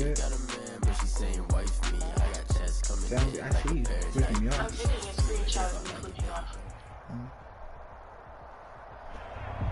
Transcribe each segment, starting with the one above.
good. Got a man, but she saying wife me. I got chest coming in. I see you flipping me off.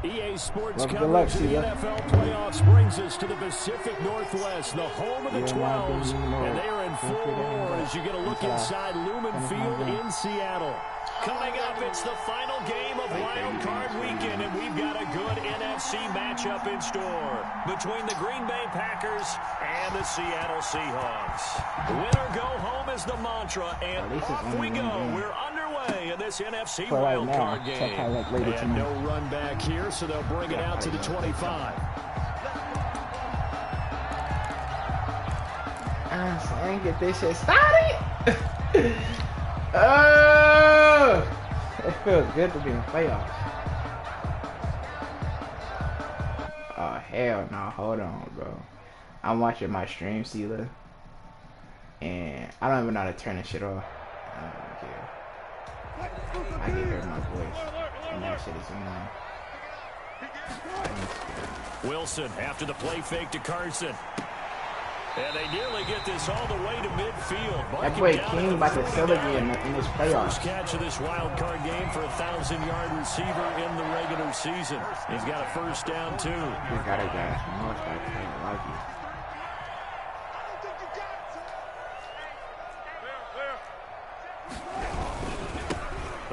EA Sports Good coverage luck, of the Sheila. NFL playoffs brings us to the Pacific Northwest, the home of the 12s, and they are in full roar as you get a look inside Lumen Field in Seattle. Coming up, it's the final game of Wild Card Weekend, and we've got a good NFC matchup in store between the Green Bay Packers and the Seattle Seahawks. Win or go home is the mantra, and off we go. We're underway in this NFC Wild Card game. And no run back here, so they'll bring it out to the 25. I'm saying, get this shit started. Oh, it feels good to be in playoffs. Oh hell no! Hold on, bro. I'm watching my stream, Sela, and I don't even know how to turn this shit off. I don't even care. I can hear my voice, and that shit is annoying. Wilson after the play fake to Carson. And they nearly get this all the way to midfield. That boy King about to celebrate in this playoffs. First catch of this wild card game for a 1,000-yard receiver in the regular season. He's got a first down, too. He's got a guy. I like it.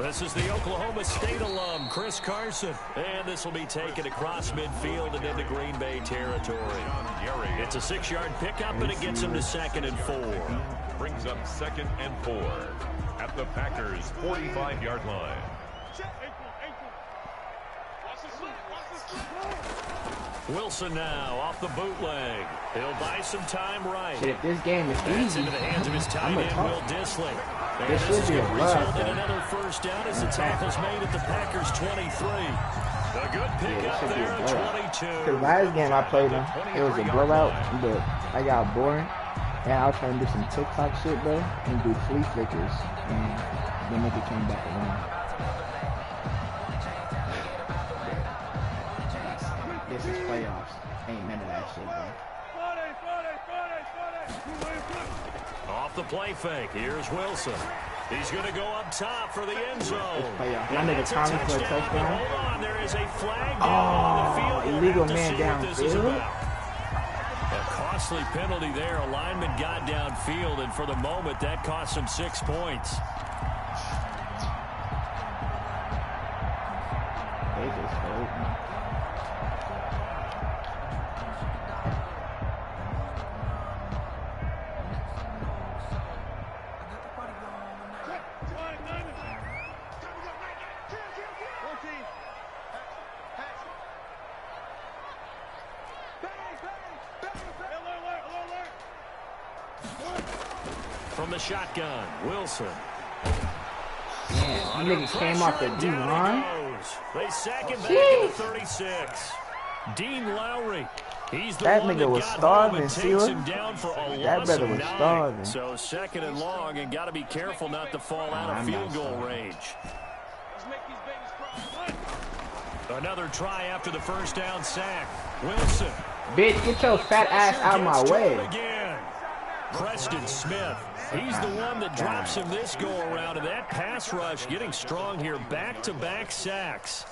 This is the Oklahoma State alum, Chris Carson. And this will be taken across midfield and into Green Bay territory. It's a 6-yard pickup, and it gets him to 2nd and 4. Brings up 2nd and 4 at the Packers' 45-yard line. Wilson now off the bootleg. He'll buy some time right. Shit, if this game is That's easy, into the hands of his tight end, Will Dissly. This should be a result in bro. another first down as the tackle's made at the Packers' 23. A good pickup there at 22. Because last game I played him, it was a blowout, but I got boring. And I was trying to do some TikTok shit, bro, and do flea flickers. And the nigga came back around. This is playoffs. Ain't none of that shit, bro. Off the play fake, here's Wilson. He's going to go up top for the end zone. Y'all nigga Tommy for a touchdown. Hold on, there is a flag down on the field. Illegal man downfield. A costly penalty there. A lineman got downfield, and for the moment, that cost him 6 points. They just hold me. From the shotgun, Wilson. Man, you niggas came off the D-line. They sack him back at the 36. Dean Lowry. He's the That one nigga that was got starving, home and takes Sheila. him down for a That loss brother of was 9. starving. So 2nd and long, and got to be careful not to fall out of field goal range. Another try after the first down sack. Wilson. Bitch, get your fat ass out of my way. Again. Preston Smith. He's the one that drops him this go-around, and that pass rush getting strong here. Back-to-back sacks.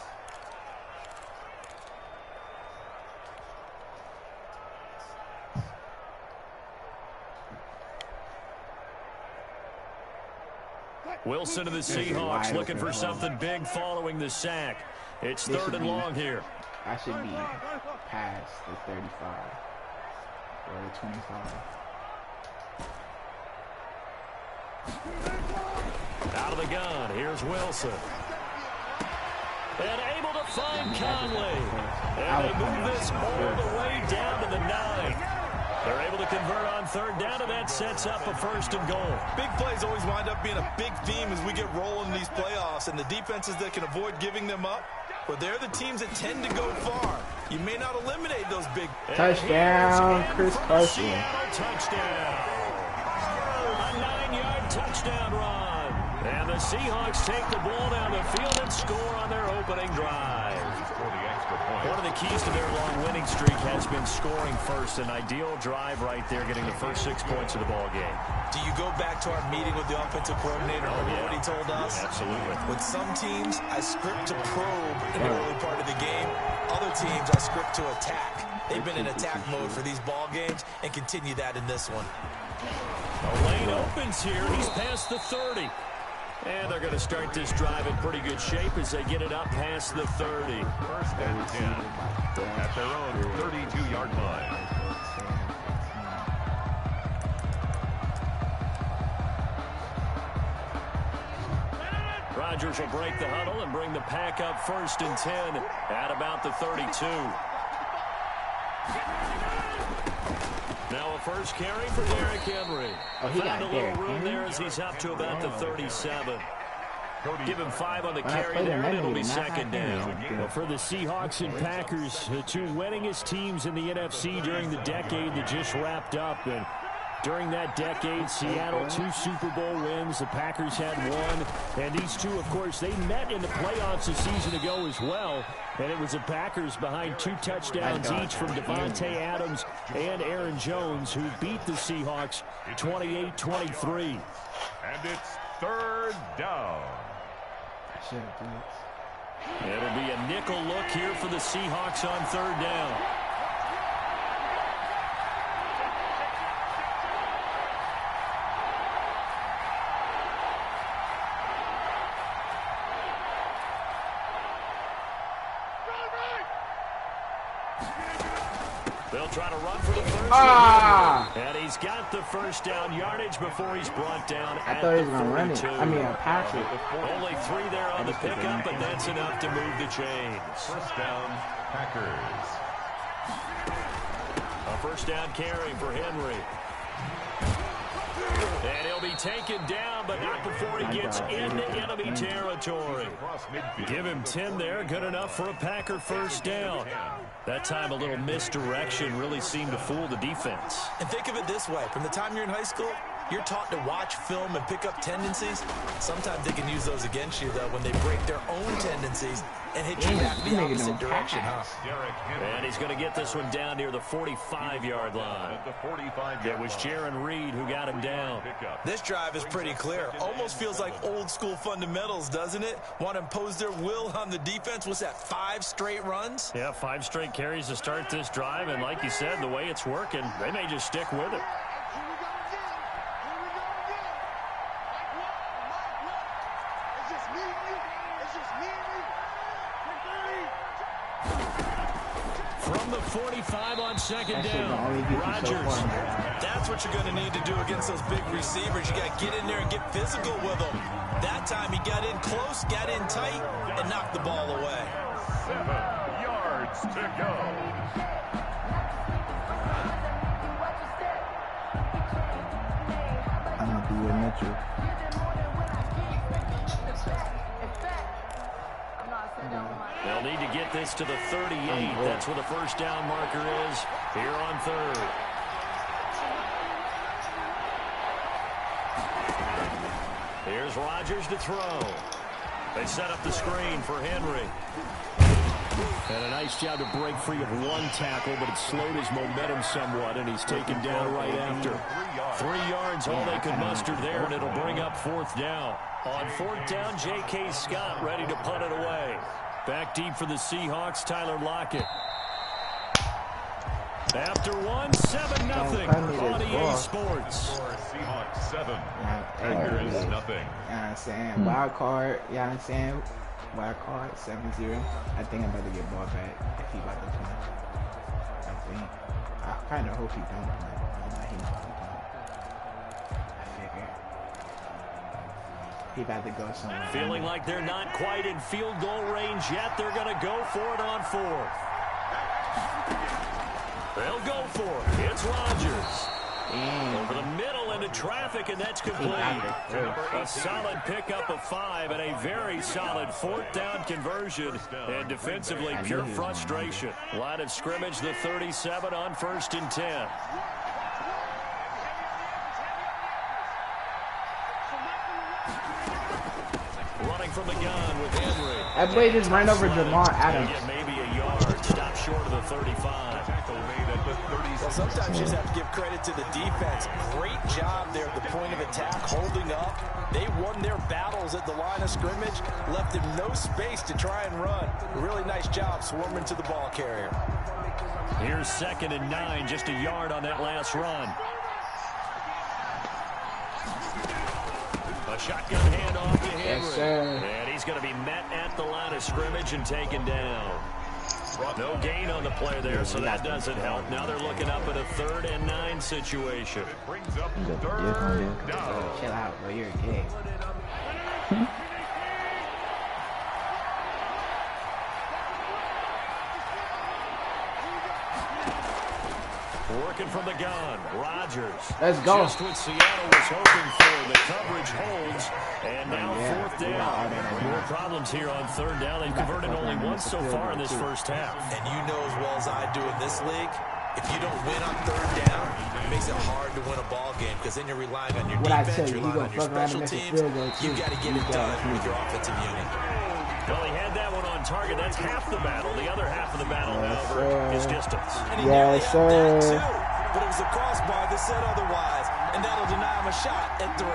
Wilson to the Seahawks looking for something big following the sack. It's 3rd and long here. I should be past the 35 or the 25. Out of the gun, here's Wilson. And able to find Conley. And they move this all the way down to the 9. They're able to convert on 3rd down, and that sets up a 1st and goal. Big plays always wind up being a big theme as we get rolling in these playoffs, and the defenses that can avoid giving them up, but they're the teams that tend to go far. You may not eliminate those big. Touchdown, Chris Carson. Touchdown. A 9-yard touchdown run. And the Seahawks take the ball down the field and score on their opening drive. For the extra point. One of the keys to their long winning streak has been scoring first. An ideal drive right there, getting the first 6 points of the ball game. Do you go back to our meeting with the offensive coordinator? Remember what he told us? Absolutely. With some teams, I script to probe in the early part of the game. Other teams, I script to attack. They've been in attack mode for these ball games and continue that in this one. A lane opens here. He's past the 30. And they're going to start this drive in pretty good shape as they get it up past the 30. First and 10 at their own 32-yard line. Rodgers will break the huddle and bring the pack up first and 10 at about the 32. Now a first carry for Derrick Henry. Oh, he Found got a Derrick little room Henry? there as he's up to about the 37. Give him 5 on the When I carry played there, him, and I it'll be did not have second Henry. down. Well, for the Seahawks and Packers, the two winningest teams in the NFC during the decade that just wrapped up. And during that decade, Seattle 2 Super Bowl wins. The Packers had 1. And these two, of course, they met in the playoffs a season ago as well. And it was the Packers behind 2 touchdowns each from Devontae Adams and Aaron Jones, who beat the Seahawks 28-23. And it's third down. It'll be a nickel look here for the Seahawks on third down. They'll try to run for the first Ah! down. And he's got the first down yardage before he's brought down I at thought he was the gonna run it. 42. I mean, pass it. Only 3 there on the pickup, and that's enough to move the chains. First down, Packers. A first down carry for Henry. And he'll be taken down, but not before he gets into enemy territory. Across midfield. Give him 10 there, good enough for a Packer first down. That time a little misdirection really seemed to fool the defense. And think of it this way. From the time you're in high school, you're taught to watch film and pick up tendencies. Sometimes they can use those against you, though, when they break their own tendencies and hit you back the opposite direction, huh? Derrick Henry. And he's going to get this one down near the 45-yard line. At the 45-yard It was Jaron Reed who got him down. This drive is pretty clear. Almost feels like old school fundamentals, doesn't it? Want to impose their will on the defense. What's that, 5 straight runs? Yeah, 5 straight carries to start this drive, and like you said, the way it's working, they may just stick with it. From the 45 on second down, Rodgers. That's what you're going to need to do against those big receivers. You got to get in there and get physical with them. That time he got in close, got in tight, and knocked the ball away. 7 yards to go. I'm gonna be with Mitchell. They'll need to get this to the 38. That's where the first down marker is here on third. Here's Rodgers to throw. They set up the screen for Henry. And a nice job to break free of 1 tackle, but it slowed his momentum somewhat, and he's taken down right after. 3 yards, all they could muster there, and it'll bring up fourth down. On fourth down, J.K. Scott ready to punt it away. Back deep for the Seahawks, Tyler Lockett. After 1, 7-0 on EA Sports. Seahawks 7. Packers nothing. You know what I'm saying? Wild card, you know what I'm saying? Wild card, 7-0. I think I'm about to get ball back if he about to play. I think. I kind of hope he don't play. He not play. I figure. He about to go somewhere. Feeling like they're not quite in field goal range yet. They're going to go for it on 4th. They'll go for it. It's Rodgers. Over the middle into traffic, and that's complete. A solid pickup of 5 and a very solid 4th down conversion. And defensively, pure frustration. Line of scrimmage, the 37 on 1st and 10. Running from the gun with Henry. That boy just ran over Jamal Adams. Get maybe a yard. short of the 35. Tackle made at the 36. Well, sometimes you just have to give credit to the defense. Great job there at the point of attack, holding up. They won their battles at the line of scrimmage, left him no space to try and run. Really nice job swarming to the ball carrier. Here's 2nd and 9, just a yard on that last run. A shotgun handoff to Henry. Yes, sir. And he's going to be met at the line of scrimmage and taken down. No gain on the play there, so that doesn't help. Now they're looking up at a 3rd and 9 situation. Brings up 3rd down. Oh, chill out, bro. You're gay. Working from the gun, Rodgers. Let's go. Just what Seattle was hoping for. The coverage holds, and now 4th down. More problems here on 3rd down. They've converted only once so far in this first half. And you know as well as I do in this league, if you don't win on 3rd down, it makes it hard to win a ball game because then you're relying on your defense, you're relying on your special teams. You've got to get it done with your offensive unit. Well, he had that one on target. That's half the battle. The other half of the battle, however, is distance. And he nearly had that too, but it was a crossbar that said otherwise, and that'll deny him a shot at 3.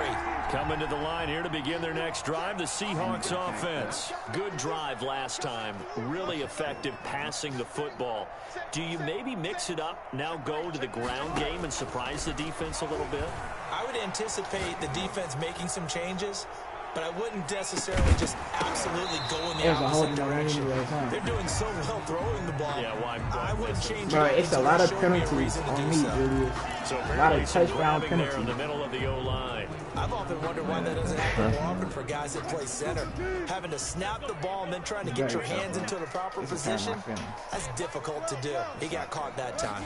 Coming to the line here to begin their next drive, the Seahawks offense. Good drive last time. Really effective passing the football. Do you maybe mix it up, now go to the ground game and surprise the defense a little bit? I would anticipate the defense making some changes, but I wouldn't necessarily just absolutely go in the opposite direction. They're doing so well throwing the ball. Yeah, why? I wouldn't change Bro, it. it's a lot of penalties on me, Julius. So A lot of touchdown there in the penalties. middle of the O-line. I've often wondered why that doesn't happen more often for guys that play center. Having to snap the ball and then trying to get your hands into the proper position, that's difficult to do. He got caught that time.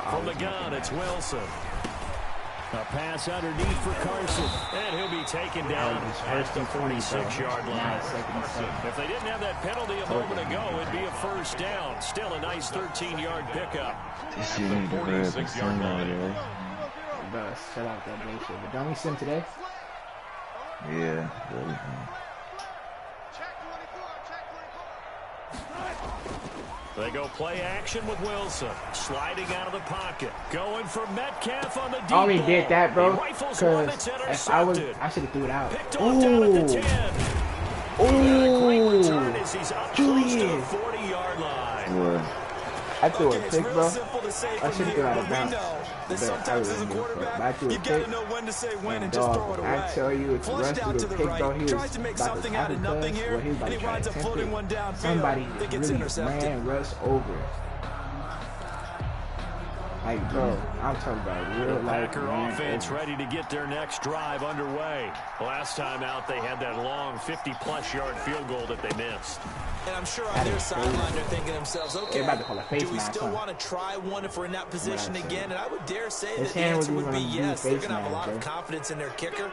From the gun, it's Wilson. A pass underneath for Carson. And he'll be taken down at the 46-yard line. If they didn't have that penalty a moment ago, it'd be a 1st down. Still a nice 13-yard pickup. At the 46-yard line. Bro, shut out that bullshit. But don't we sim today? Yeah. They go play action with Wilson. Sliding out of the pocket. Going for Metcalf on the deep I only ball. did that, bro, He rifles because one that's if I intercepted. should have threw it out. Picked off down at the 10. Great return as he's up close to the 40-yard line. I threw a It's pick, real bro. simple to say I from should have here, threw out but of we bounds. know that But sometimes I as a wouldn't give a fuck. But I quarterback, threw a you got to pick. know when to say when And and just throw dog, it I away. tell you, it's Flushed Russ out with to a the pick, right. though. He was Tries to make about to something out of tackle nothing us. here, Well, he was about and he to try winds to up attempt floating it. one downfield Somebody that gets really intercepted. ran Russ over. Like, bro, I'm talking about real life. Packer offense ready to get their next drive underway. Last time out, they had that long 50-plus yard field goal that they missed. And I'm sure on their sideline they're thinking to themselves, okay, about to call a face do we mask, still huh? want to try one if we're in that position again? And I would dare say His that the hand was answer would be even on the yes. They're face going to have a mask, lot of bro. confidence in their kicker.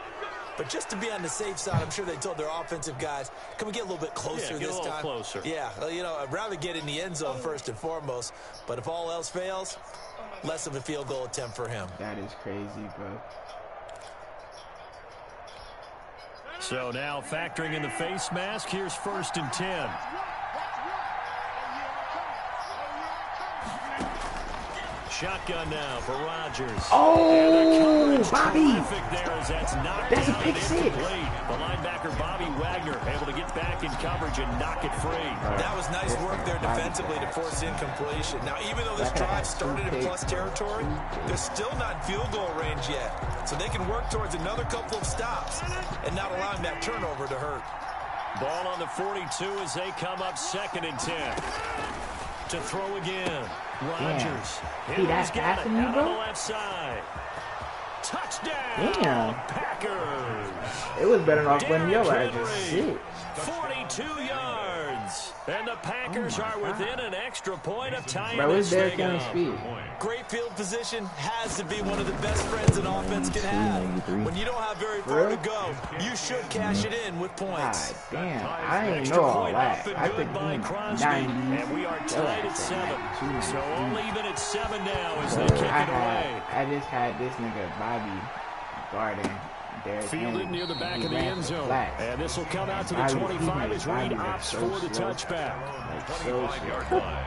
But just to be on the safe side, I'm sure they told their offensive guys, can we get a little bit closer Yeah, get a this little time? closer. Yeah, well, you know, I'd rather get in the end zone first and foremost. But if all else fails, less of a field goal attempt for him. That is crazy, bro. So now factoring in the face mask, here's 1st and 10. Shotgun now for Rodgers. Oh, Bobby! There as that's knocked That's a down pick and six. incomplete. The linebacker Bobby Wagner able to get back in coverage and knock it free. That was nice work there defensively to force incompletion. Now, even though this drive started in plus territory, they're still not in field goal range yet. So they can work towards another couple of stops and not allowing that turnover to hurt. Ball on the 42 as they come up 2nd and 10. To throw again. Rodgers. He that fast from you, out bro? on the left side. Touchdown. Damn. Packers. It was better off winning your Derrick ass. Henry, Shit. 42 yards. And the Packers are within an extra point of tying Bro, this it's Derrick thing Henry's up. speed. Great field position has to be one of the best friends an offense can have. When you don't have very far to go, you should cash it in with God points. damn, I ain't Extra know all point that. up and I good think by he Crosby. 90. And we are tied at 7. So only even at 7 now as they Bro, kick it away. I just had this nigga Bobby guarding Derrick Fielded Henry. near the back He of the ran end zone. flat. And this will come out to the Bobby, 25 as Reed Bobby opts was so for the slow. touchback. Like, so 25-yard slow. line.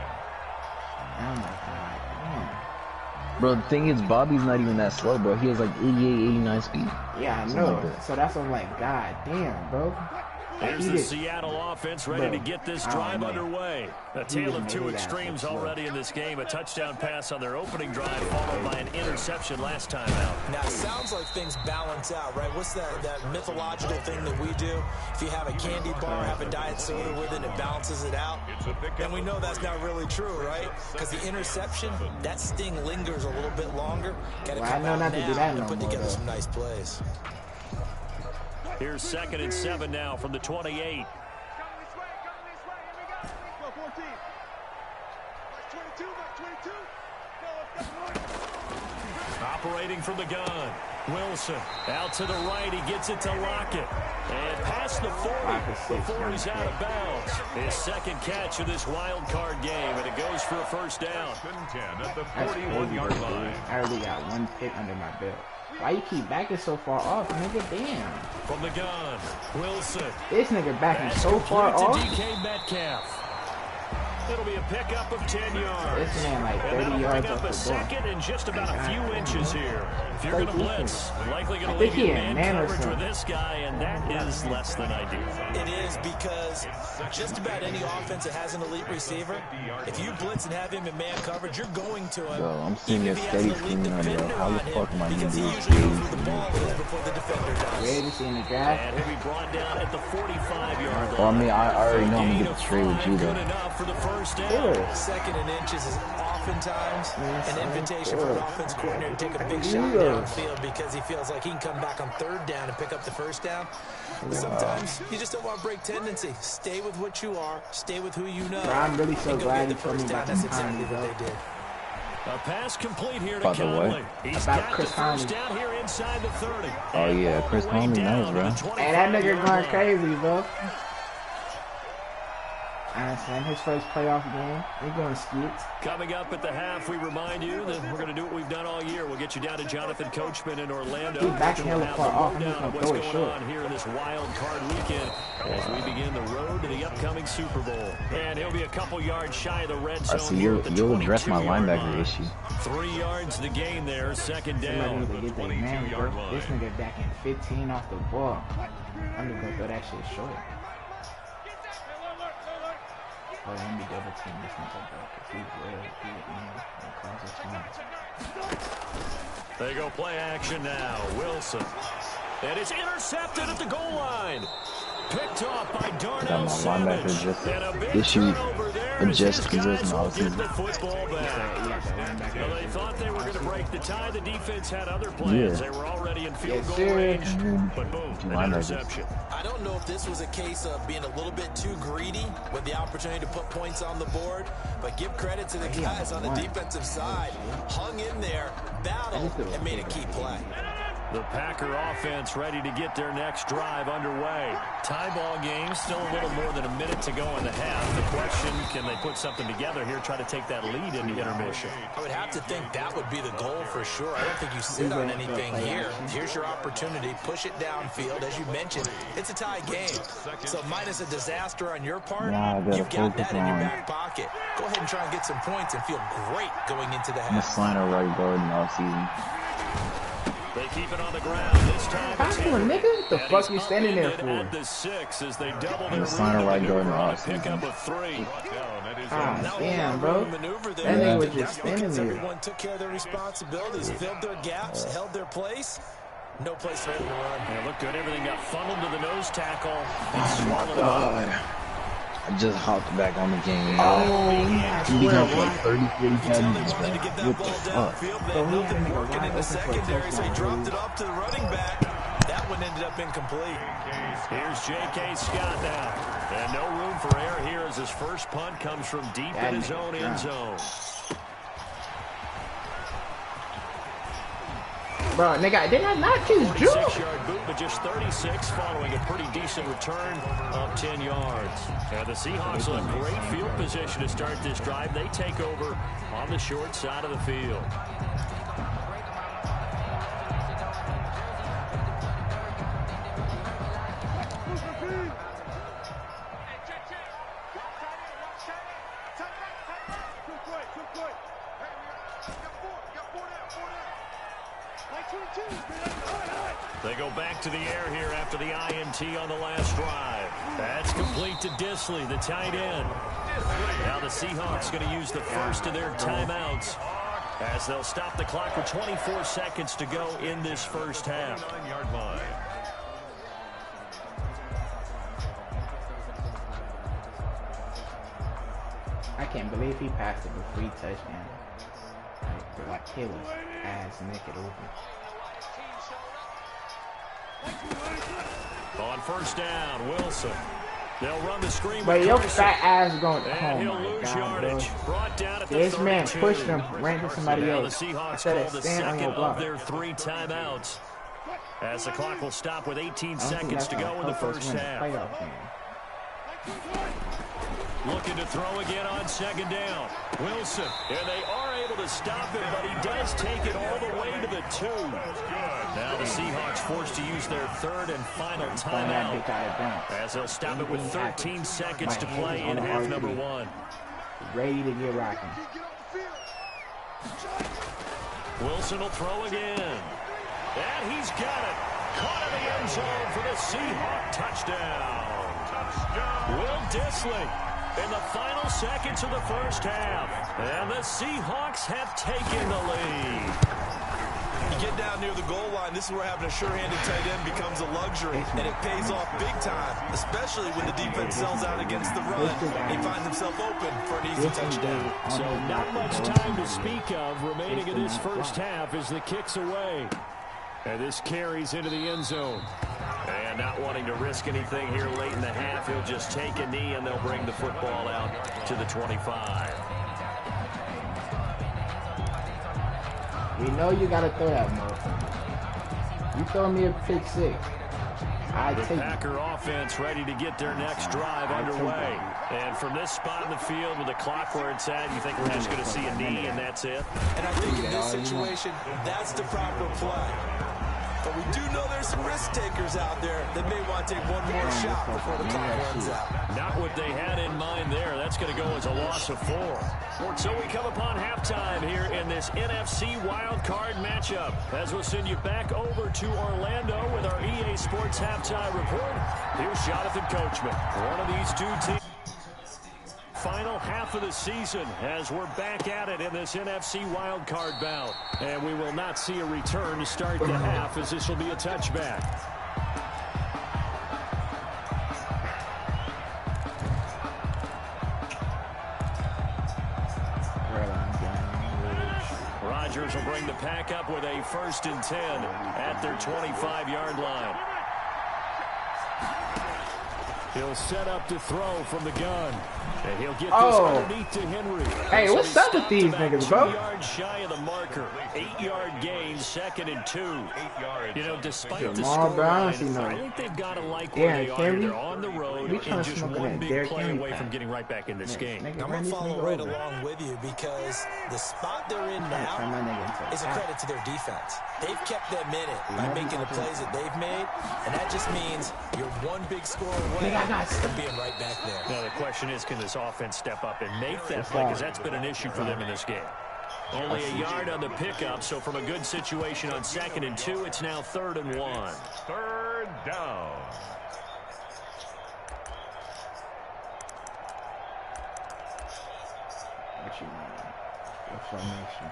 Oh my god. Damn. Bro, the thing is, Bobby's not even that slow, bro. He has like 88, 89 speed. Yeah, I Something know. like that. So that's what I'm like, god damn, bro. Here's He the did- Seattle offense ready Bro, to get this I don't drive know. underway. A He tale just of made two it out extremes so slow. already in this game. A touchdown pass on their opening drive, followed by an interception last time out. Now, it sounds like things balance out, right? What's that mythological thing that we do? If you have a candy bar, have a diet soda with it, it balances it out. And we know that's not really true, right? Because the interception, that sting lingers a little bit longer. Got to Well, I come know out not to do now that and no put more, together though. some nice plays. Here's 2nd and 7 now from the 28. Operating from the gun. Wilson out to the right. He gets it to Lockett. And past the 40 before he's out of bounds. His second catch of this wild card game, and it goes for a first down. 10 at the That's crazy, 41-yard bro. line. I already got one pick under my belt. Why you keep backing so far off, nigga? Damn. From the gun, Wilson. This nigga backing That's so far complete off. to DK Metcalf. It'll be a pickup of 10 yards. This man like And 30 that'll yards bring off up a the ball. second and just about a few inches here. If you're Like going to blitz, likely I going to think leave you he in in man man or coverage with something. this guy, and that is less than ideal. It is because just about any offense that has an elite receiver, if you blitz and have him in man coverage, you're going to him. Bro, I'm sitting even here if he has an steady elite screaming at him, bro. defender How the on him, fuck am I gonna because he do usually this? goes for the ball a little before the defender does. Ready to see in the draft? And he'll be brought down at the 45-yard line. Well, I mean, I already know I'm Gain gonna get of the trade with 5, you, good though. enough for the first down. Ew. Second and inches is oftentimes an invitation for an offense coordinator to take a big shot Ew. downfield because he feels like he can come back on third down and pick up the first down. But sometimes you just don't want to break tendency. Stay with what you are. Stay with who you know. Bro, I'm really so and go glad get you the told me first about down. That's them exactly Conley, what bro. they did. A pass complete here to By the way. Conley. He's About got Chris the first Conley. down here inside the 30. Oh, yeah, Chris All the way Conley, down nice, to bro. the Hey, that nigga 25-yard going line. crazy, bro. Honestly, his first playoff game. We going skits. Coming up at the half, we remind you that we're going to do what we've done all year. We'll get you down to Jonathan Coachman in Orlando. He's backing We'll hella have far the off. I'm lowdown just of gonna what's throw it going short. on here in this wild card weekend as we begin the road to the upcoming Super Bowl. And he'll be a couple yards shy of the red zone. I see here at the you'll address my 22-yard linebacker line. issue. 3 yards to gain there, second Somebody down. need to get their man, bro. This nigga backing 15 off the ball. I'm just gonna throw that shit short. But let me double team this nigga, bro, because he's real good, man. And cause us fun. They go play action now. Wilson. And it's intercepted at the goal line. Picked off by Darnell my Savage. linebacker just And a big issue turnover there as adjust his position guys all will get season. the football back. Yeah, the linebacker. Well, they thought they were going to break the tie. The defense had other plans. Yeah. They were already in field Yes, goal sir. range. But boom, an Linebackers. interception. I don't know if this was a case of being a little bit too greedy with the opportunity to put points on the board, but give credit to the guys on the defensive side. Hung in there, battled, and made a key play. The Packer offense ready to get their next drive underway. Tie ball game, still a little more than a minute to go in the half. The question, can they put something together here, try to take that lead in the intermission? I would have to think that would be the goal for sure. I don't think you sit on anything here. Here's your opportunity. Push it downfield. As you mentioned, it's a tie game. So minus a disaster on your part, Nah, I gotta you've got focus that in your on- back pocket. Go ahead and try and get some points and feel great going into the I'm a half. signer right guard all season. They keep it on the ground. This time it's How you, nigga? What the And fuck he's you standing there upended at for? the 6 as they double I'm their a signer lead right to guard maneuver all on a pickup season. of 3. Ah, Now, damn, bro. maneuver there. That nigga was That's just standing because there. everyone took care of their responsibilities, filled their gaps, held their place. No place for him to run. Yeah, looked good. Everything got funneled to the nose tackle and swallowed up. God. I just hopped back on the game. Oh, yeah, I He swear, becomes like what? 30, 40 Tell they pounds, wanted to get bro. that What ball the fuck? downfield. They Bro, had he nothing had working in the a wide open for a secondary, so he touchdown, dropped dude. it off to the running back. That one ended up incomplete. Here's J.K. Scott now. And no room for error here as his first punt comes from deep in his own end zone. Bro, nigga, did I not just jump? 46-yard boot, but just 36 following a pretty decent return of 10 yards. And the Seahawks will have great field position to start this drive. They take over on the short side of the field. They go back to the air here after the INT on the last drive. That's complete to Disley, the tight end. Now the Seahawks going to use the first of their timeouts as they'll stop the clock with 24 seconds to go in this first half. 9-yard line. I can't believe he passed it a free touchdown. Like Taylor's ass naked open. On first down, Wilson. They'll run the screen. But your fat ass going. And he'll Oh my lose God, yardage. bro. Brought down at the This 32. man pushed him, ran to somebody Now else. the Seahawks Instead call of the stand on your second block. of their 3 timeouts. As the clock will stop with 18 I don't think seconds to that's go gonna in the help us first win the half. playoff game. Looking to throw again on second down. Wilson. And they are able to stop it, but he does take it all the way to the 2. Now the Seahawks forced to use their third and final timeout as they'll stop it with 13 seconds to play in half number 1. Ready to get rocking. Wilson will throw again. And he's got it. Caught in the end zone for the Seahawk touchdown. Will Disley in the final seconds of the first half. And the Seahawks have taken the lead. You get down near the goal line, this is where having a sure-handed tight end becomes a luxury, and it pays off big time, especially when the defense sells out against the run, and he finds himself open for an easy touchdown. So not much time to speak of remaining in this first half as the kick's away. And this carries into the end zone. And not wanting to risk anything here late in the half, he'll just take a knee and they'll bring the football out to the 25. We know you gotta throw that motherfucker. You throw me a pick 6. I The take it. Packer offense ready to get their next drive underway. And from this spot in the field with the clock where it's at, you think we're just going to see a knee and that's it? And I think in this situation, that's the proper play. But we do know there's some risk takers out there that may want to take one more shot before the clock runs out. Not what they had in mind there. That's going to go as a loss of 4. So we come upon halftime here in this NFC Wild Card matchup. As we'll send you back over to Orlando with our EA Sports halftime report. Here's Jonathan Coachman. One of these two teams. Final half of the season as we're back at it in this NFC wildcard bout. And we will not see a return to start the half as this will be a touchback. Rodgers will bring the pack up with a 1st and 10 at their 25-yard line. He'll set up to throw from the gun. And he'll get this underneath to Henry. Hey, what's up with these niggas, bro? 2 yards shy of the marker. 8-yard gain, 2nd and 2. 8 yards. You know, despite the Jamal Brown, scoreline, I think they've got to like where they are. They're on the road and just one big play away from getting right back in this game. I'm going to follow right along with you because the spot they're in now is a credit to their defense. They've kept them in it by making the plays that they've made, and that just means you're one big score away from being right back there. Now, the question is, can this offense step up and make that play? Because that's been an issue for them in this game. Only a yard on the pickup, so from a good situation on 2nd and 2, it's now 3rd and 1. 3rd down. What you want? What formation?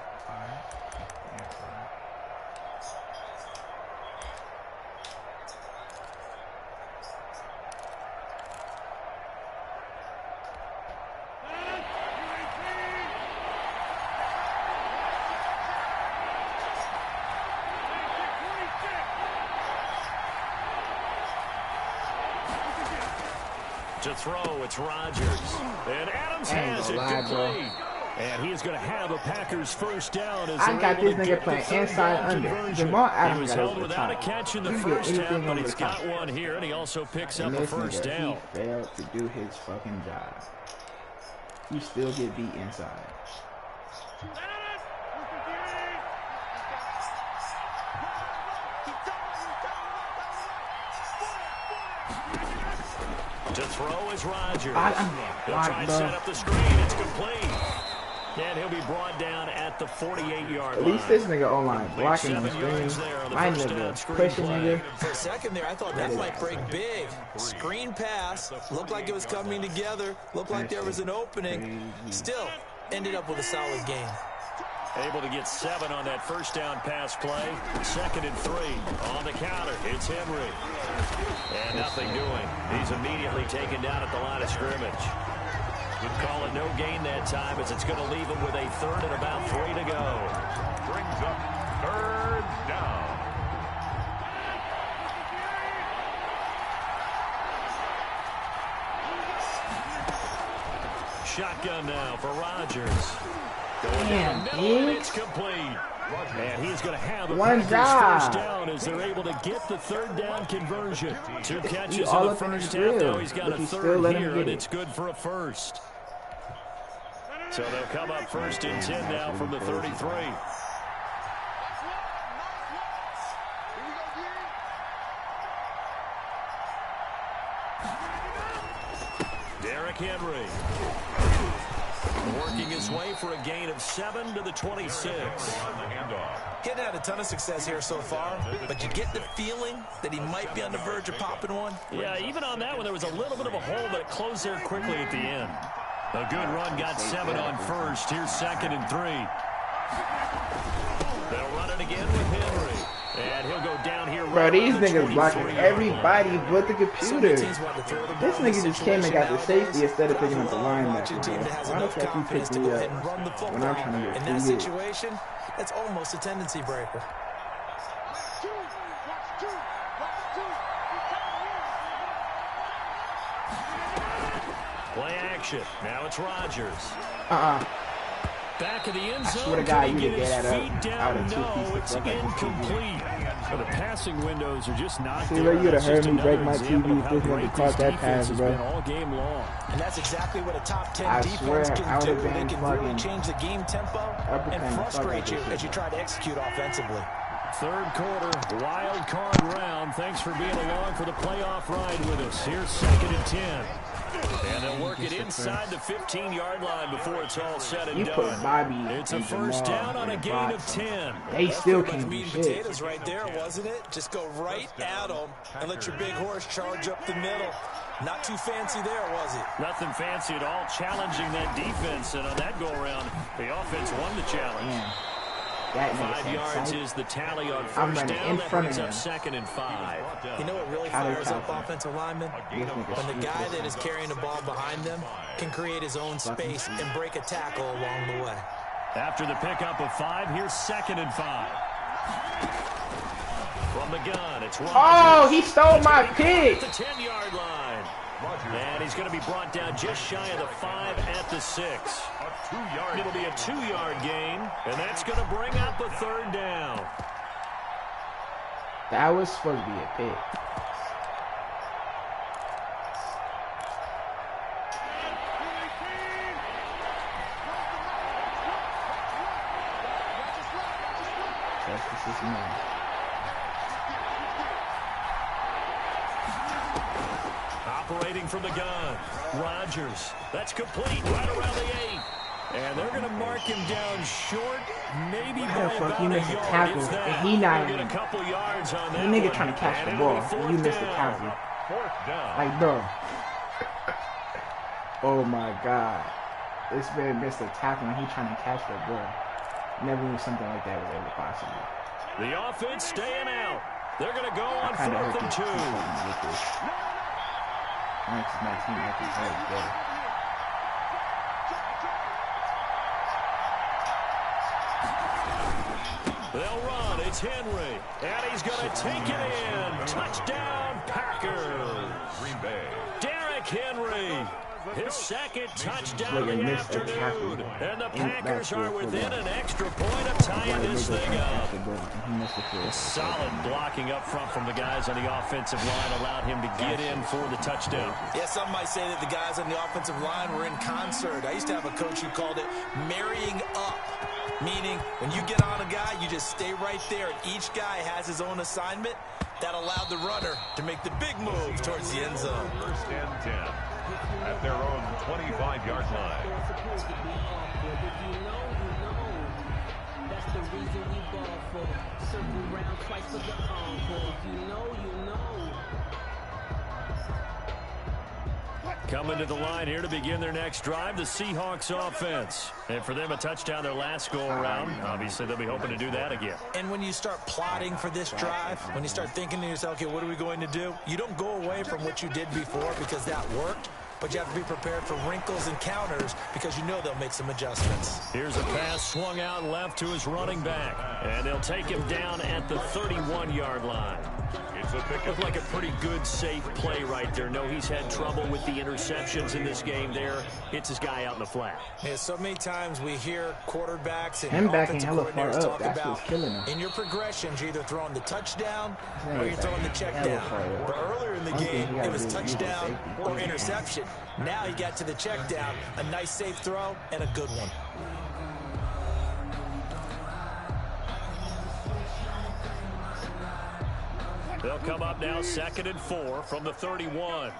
To throw, it's Rodgers. And Adams has it complete. And he is going to have a Packers 1st down. As I got this nigga playing inside under. Jamal He Adams was got held over the without a top. catch in the You get first half, anything but over he's the got top. one here, and he also picks And up a this 1st nigga, down. he failed to do his fucking job. You still get beat inside. To throw is Rodgers. I'm They'll try and set up the screen. It's complete. And he'll be brought down at the 48-yard line. At least this nigga online blocking on the screen. My nigga pushing nigga. For a second there, I thought that might break big. Screen pass. Looked like it was coming together. Looked like there was an opening. Still, ended up with a solid gain. Able to get 7 on that first down pass play. 2nd and 3 on the counter. It's Henry. And nothing doing. He's immediately taken down at the line of scrimmage. Would call it no gain that time as it's going to leave him with a 3rd and about 3 to go. Brings up 3rd down. Shotgun now for Rodgers. Going Damn, down the middle, and dude. it's complete. And he's going to have the One Packers job. first down as they're able to get the 3rd down conversion. 2 catches all in the up in his first half. grill, Now he's got but a he's still 3rd letting him here, get and it. it's good for a 1st. So they'll come up 1st and 10 now from the 33. Derrick Henry. Working his way for a gain of 7 to the 26. Getting had a ton of success here so far, but you get the feeling that he might be on the verge of popping one. Yeah, even on that one, there was a little bit of a hole, but it closed there quickly at the end. A good run, got 7 on 1st. Here's 2nd and 3. They'll run it again with Henry. And he'll go down here. Bro, these niggas blocking everybody but the computer. This nigga just came and got the safety instead of picking up the linebacker, bro. Why the fuck you pick me up when I'm trying to In get that 3 years? situation, that's almost a tendency breaker. Play action. Now it's Rodgers. Back of the end zone. Swear to God, Can he you get could his get that feet up. down? I would've No, two-pieced it's it up like this TV. incomplete. The passing windows are just not See, there. look, you'd have That's heard just me break another my example TV of if how this nigga great caught this that defense pass, has bro. been all game long. And that's exactly what a top 10 I defense swear, can I do. would've They been can really fucking change the game tempo uppercutting and the fuck out frustrate this you shit. as you try to execute offensively. 3rd quarter, wild card round. Thanks for being along for the playoff ride with us. Here's 2nd and 10. And they'll work it inside the 15-yard line before it's all said and You put done. Bobby It's a and first Jamal down on a in the gain of box. 10. They still Like the can't meat do and shit. potatoes right there, wasn't it? Just go right at them and let your big horse charge up the middle. Not too fancy there, was it? Nothing fancy at all, challenging that defense. And on that go-around, the offense won the challenge. Damn. That 5 nigga yards said is the tally on I'm first running down. in That front of brings up him. 2nd and 5. You know what really How they fires up tackle. offensive linemen? When the guy that is carrying the ball behind them can create his own space and break a tackle along the way. After the pickup of 5, here's 2nd and 5. From the gun, it's Rodgers. Oh, he stole my At pick. the 10-yard line. And he's going to be brought down just shy of the 5 at the 6. It'll be a 2-yard gain, and that's going to bring up a 3rd down. That was supposed to be a pick. Justice is mine. Operating from the gun, Rodgers. That's complete right around the 8. And they're going to mark him down short, maybe by How the fuck about you a miss a yard, tackle if that. and he not He'll get even- a couple yards on that That nigga one, trying to catch and the it'll ball. be 4th You missed the down. tackle. 4th down. Like, bro. Oh my god. This man missed a tackle and he trying to catch the ball. Never knew something like that was ever possible. The offense staying out. They're going to go on Kind of 4th hope and this 2. team fucking get this. Thanks to my team, I think that was better. They'll run. It's Henry. And he's going to take it in. Touchdown, Packers. Green Bay. Derrick Henry. His 2nd touchdown of Look, the he missed a afternoon. tackle. And the In Packers are backfield for within that. an extra point of tying this thing up. He missed it for us. Solid blocking up front from the guys on the offensive line allowed him to get in for the touchdown. Yeah, some might say that the guys on the offensive line were in concert. I used to have a coach who called it marrying up, meaning when you get on a guy, you just stay right there. Each guy has his own assignment. That allowed the runner to make the big move towards the end zone. 1st and 10 at their own 25-yard line. Coming to the line here to begin their next drive, the Seahawks offense. And for them, a touchdown their last go-around. Obviously, they'll be hoping to do that again. And when you start plotting for this drive, when you start thinking to yourself, okay, what are we going to do? You don't go away from what you did before because that worked. But you have to be prepared for wrinkles and counters because you know they'll make some adjustments. Here's a pass swung out left to his running back. And they'll take him down at the 31-yard line. Looked like a pretty good, safe play right there. No, he's had trouble with the interceptions in this game there. Hits his guy out in the flat. Yeah, so many times we hear quarterbacks and him backing offensive hella far coordinators up. talk That's about what's killing him. in your progressions, you're either throwing the touchdown Yeah, or you're throwing the check down. far But earlier in the I don't think game, he it had was to use the touchdown safety. or interception. Now he got to the check down, a nice safe throw, and a good one. They'll come up now 2nd and 4 from the 31.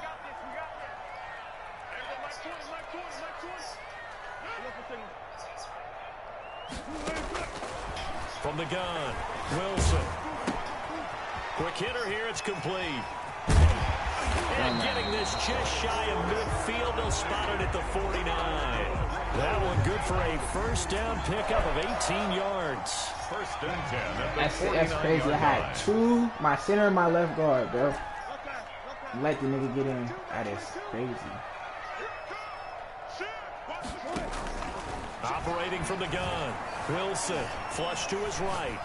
From the gun, Wilson. Quick hitter here, it's complete. And getting this just shy of midfield, they'll spot it at the 49. That one good for a first down pickup of 18 yards. First and 10 at the That's crazy. I had two, my center and my left guard, bro. Let the nigga get in. That is crazy. Operating from the gun, Wilson, flush to his right.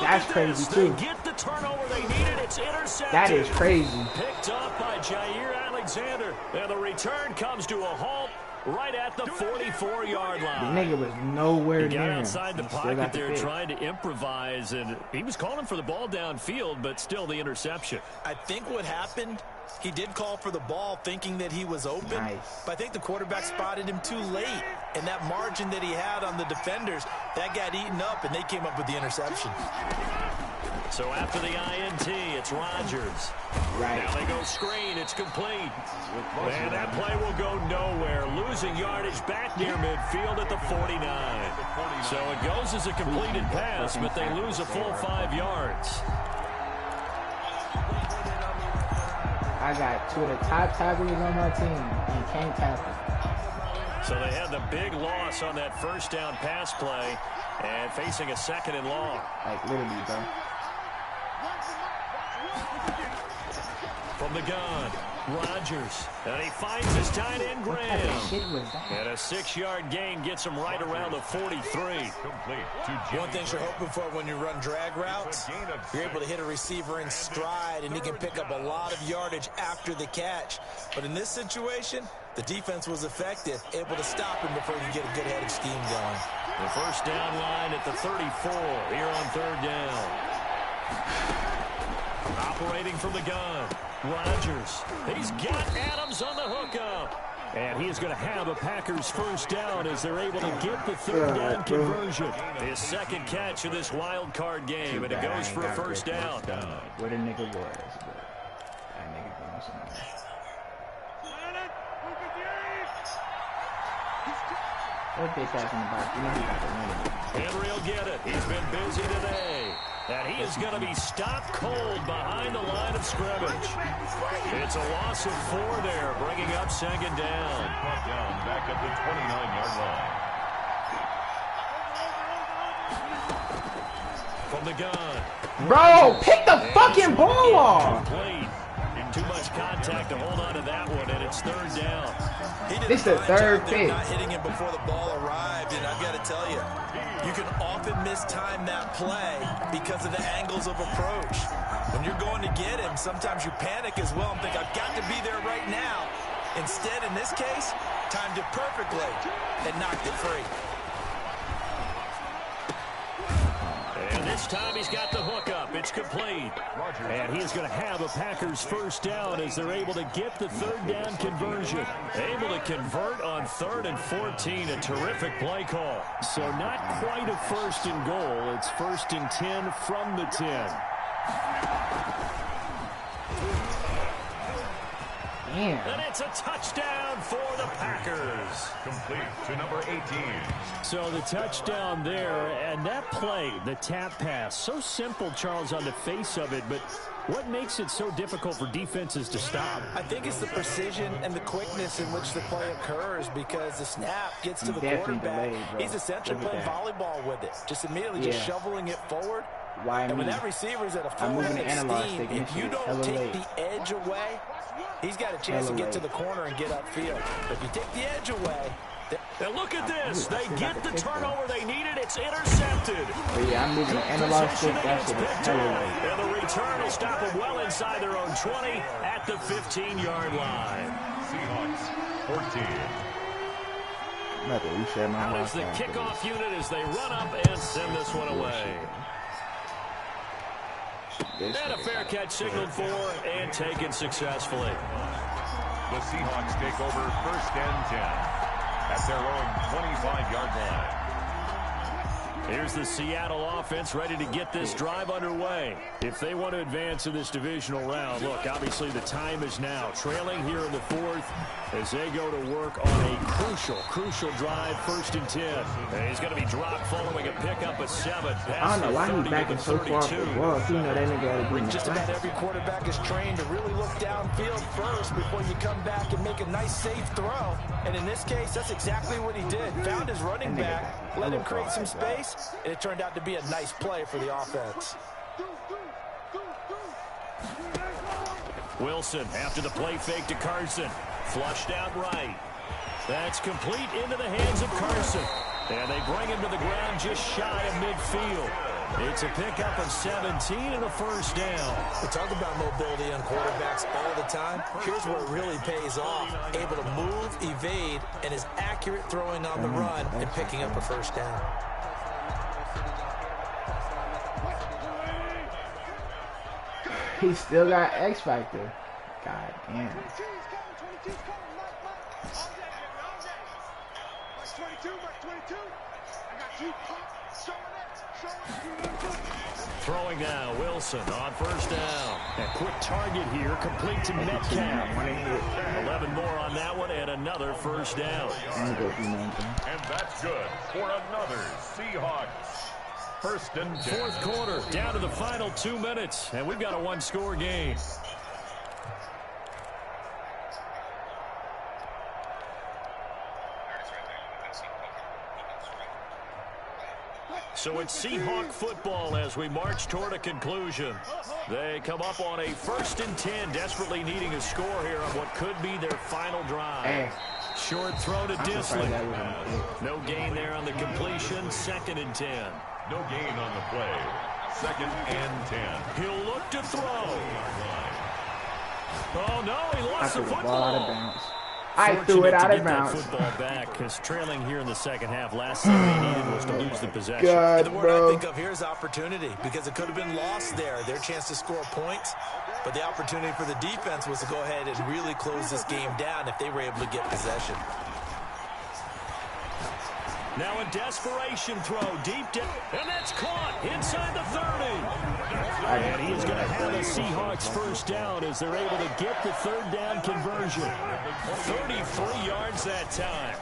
That's crazy, too. They get the turnover they needed. It's intercepted. That is crazy. Picked up by Jair Alexander. And the return comes to a halt right at the 44-yard The line. nigga was nowhere He near got him. outside the He still pocket got the there pick. trying to improvise, and he was calling for the ball downfield, but still the interception. I think what happened, he did call for the ball thinking that he was open. Nice. But I think the quarterback spotted him too late. And that margin that he had on the defenders, that got eaten up, and they came up with the interception. So after the INT, it's Rodgers. Right. Now they go screen. It's complete. And that play will go nowhere. Losing yardage back near midfield at the 49. So it goes as a completed pass, but they lose a full 5 yards. I got two of the top tacklers on my team and can't tackle. So they had the big loss on that first down pass play and facing a 2nd and long. Like, literally, bro. From the gun, Rodgers. And he finds his tight end, What type Graham. of shit was that? And a 6-yard gain gets him right around the 43. complete to One thing you're hoping for when you run drag routes, you're able to hit a receiver in stride, and he can pick up a lot of yardage after the catch. But in this situation, the defense was effective, able to stop him before he could get a good head of steam going. The first down line at the 34 here on 3rd down. Operating from the gun, Rodgers. He's got Adams on the hookup. And he is going to have a Packers first down as they're able to get the 3rd down conversion. His 2nd catch of this wild card game, and it goes for a first down. Where the nigga was, but that nigga going somewhere. What bitch ass in the box? You know he got the money. Henry will get it. He's been busy today. And he is going to be stopped cold behind the line of scrimmage. It's a loss of 4 there, bringing up 2nd down. brought down back at the 29-yard line. From the gun. Bro, pick the fucking ball off. Complete. Too much contact to hold on to that one, and it's 3rd down. This the third pick. Not hitting him before the ball arrived, and I've got to tell you, you can often mistime that play because of the angles of approach. When you're going to get him, sometimes you panic as well and think, I've got to be there right now. Instead, in this case, timed it perfectly and knocked it free. And this time he's got the hookup. It's complete. And he is going to have a Packers first down as they're able to get the 3rd down conversion. Able to convert on 3rd and 14. A terrific play call. So not quite a 1st and goal. It's 1st and 10 from the 10. Damn. And it's a touchdown for the Packers. Complete to number 18. So the touchdown there, and that play, the tap pass, so simple, Charles, on the face of it, but what makes it so difficult for defenses to stop? I think it's the precision and the quickness in which the play occurs because the snap gets to the quarterback. He's essentially playing volleyball with it, just immediately just shoveling it forward. And when that receiver's at a full head of steam, if you don't take the edge away, he's got a chance to get to the corner and get upfield. But if you take the edge away, and look at this. They get the turnover they needed. It's intercepted. But yeah, I'm moving the analog stick. That shit is hella late. And the return will stop them well inside their own 20 at the 15-yard line. Seahawks 14. I'm about to reset my Out is the kickoff unit as they run up and send this one away. And a fair catch signaled for and taken successfully. The Seahawks take over 1st and 10 at their own 25-yard line. Here's the Seattle offense ready to get this drive underway. If they want to advance in this divisional round, look, obviously the time is now. Trailing here in the 4th as they go to work on a crucial drive, 1st and 10. And he's going to be dropped following a pickup of 7. I don't know why he's backing so far for the ball. You know that nigga got to be in the just about every quarterback is trained to really look downfield first before you come back and make a nice, safe throw. And in this case, that's exactly what he did. Found his running back, let him create some space, and it turned out to be a nice play for the offense. Wilson after the play fake to Carson. Flushed out right. That's complete into the hands of Carson. And they bring him to the ground just shy of midfield. It's a pickup of 17 and a 1st down. We talk about mobility on quarterbacks all the time. Here's where it really pays off. Able to move, evade, and is accurate throwing on the run and picking up a 1st down. He still got X Factor. God damn. Throwing now, Wilson on 1st down. A quick target here, complete to Metcalf. 11 more on that one and another 1st down. And that's good for another Seahawks 1st and 10. 4th quarter, down to the final 2 minutes, and we've got a 1-score game. So it's Seahawk football as we march toward a conclusion. They come up on a 1st and 10, desperately needing a score here on what could be their final drive. Hey. Short throw to Disley. No gain there on the completion, 2nd and 10. No gain on the play. 2nd and 10. He'll look to throw. Oh, no, he lost the football. I threw it out of bounds. Football back because trailing here in the 2nd half. Last thing they needed was to lose the possession. God, the word I think of here is opportunity because it could have been lost there. Their chance to score points, but the opportunity for the defense was to go ahead and really close this game down if they were able to get possession. Now a desperation throw deep down, and that's caught inside the 30. And he's going to have a Seahawks 1st down as they're able to get the 3rd down conversion. 33 yards that time.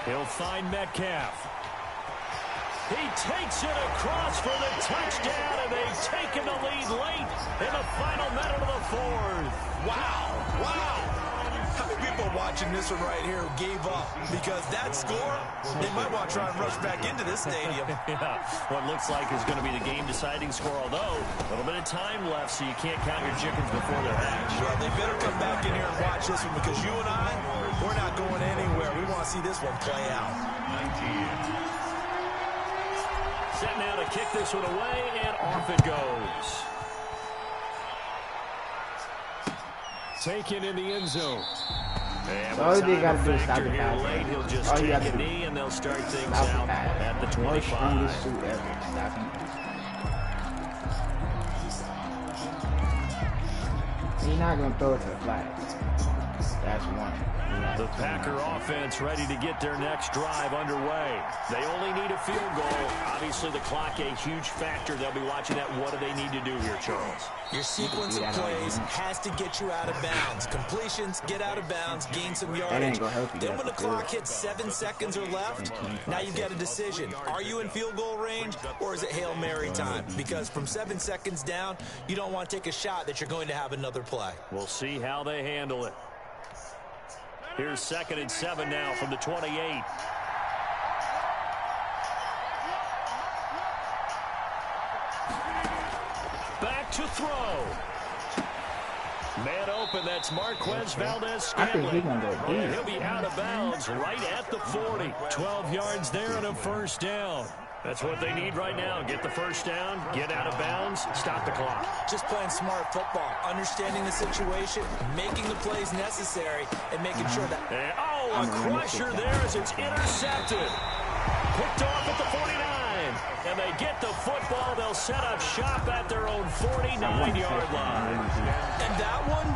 He'll find Metcalf. He takes it across for the touchdown, and they've taken the lead late in the final minute of the 4th. Wow, wow. How many people are watching this one right here who gave up? Because that score, they might want to try and rush back into this stadium. Yeah, what looks like is going to be the game-deciding score, although a little bit of time left, so you can't count your chickens before they're hatched. Well, they better come back in here and watch this one because you and I, we're not going anywhere. We want to see this one play out. 19. Set now to kick this one away, and off it goes. Taken in the end zone. And All you got to do is stop the here pass. late, he'll just All you take got a to do knee, and they'll start things stop the out pass. at the Most 25. strongest suit ever. Stop him. He's not going to throw it to the flag. That's one. The Packer offense ready to get their next drive underway. They only need a field goal. Obviously, the clock a huge factor. They'll be watching that. What do they need to do here, Charles? Your sequence of plays has to get you out of bounds. Completions, get out of bounds, gain some yardage. Then when the clock hits 7 seconds or left, now you've got a decision. Are you in field goal range, or is it Hail Mary time? Because from 7 seconds down, you don't want to take a shot that you're going to have another play. We'll see how they handle it. Here's 2nd and 7 now from the 28. Back to throw. Man open, that's Marquez Valdez-Scantling. I think he's going to go deep. He'll be out of bounds right at the 40. 12 yards there and a first down. That's what they need right now. Get the first down, get out of bounds, stop the clock. Just playing smart football, understanding the situation, making the plays necessary, and making sure that... And, a crusher there as it's intercepted. Picked off at the 49. And they get the football. They'll set up shop at their own 49-yard line. And that one,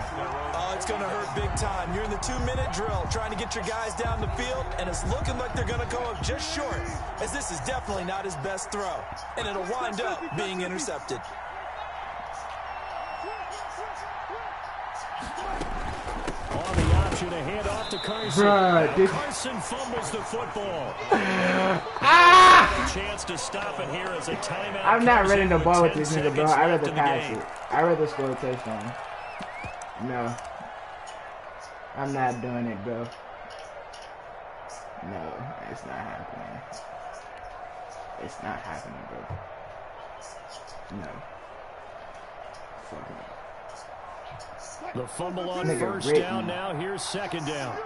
it's going to hurt big time. You're in the 2-minute drill trying to get your guys down the field, and it's looking like they're going to come up just short, as this is definitely not his best throw. And it'll wind up being intercepted. On the option, a handoff to Carson. Carson fumbles the football. Chance to stop it here as a timeout. I'm not ready to ball with this nigga, bro. I'd rather pass it. I'd rather score a touchdown. No. I'm not doing it, bro. No, it's not happening. It's not happening, bro. No. Fuck it. The fumble on first down now. Here's 2nd down.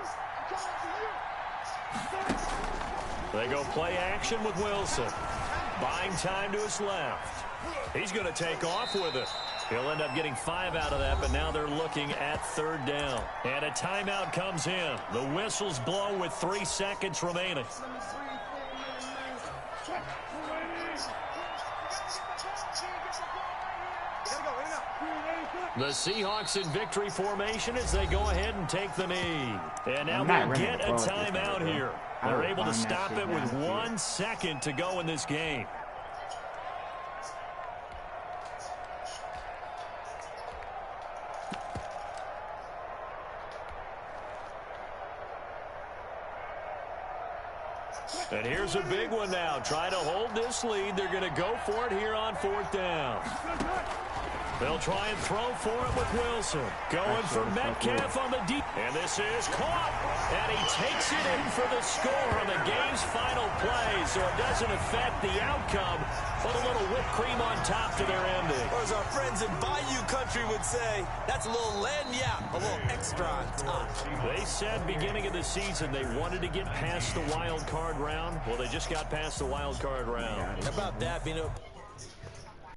They go play action with Wilson. Buying time to his left. He's going to take off with it. He'll end up getting 5 out of that, but now they're looking at 3rd down. And a timeout comes in. The whistle's blown with 3 seconds remaining. The Seahawks in victory formation as they go ahead and take the knee. And now we'll get a timeout here. They're able to stop it with 1 second to go in this game. And here's a big one now. Trying to hold this lead. They're going to go for it here on 4th down. They'll try and throw for it with Wilson. Going for Metcalf on the deep. And this is caught. And he takes it in for the score on the game's final play. So it doesn't affect the outcome, but a little whipped cream on top to their ending. Or as our friends in Bayou Country would say, that's a little lagniappe, a little extra on top. They said beginning of the season they wanted to get past the wild card round. Well, they just got past the wild card round. How about that, Bino?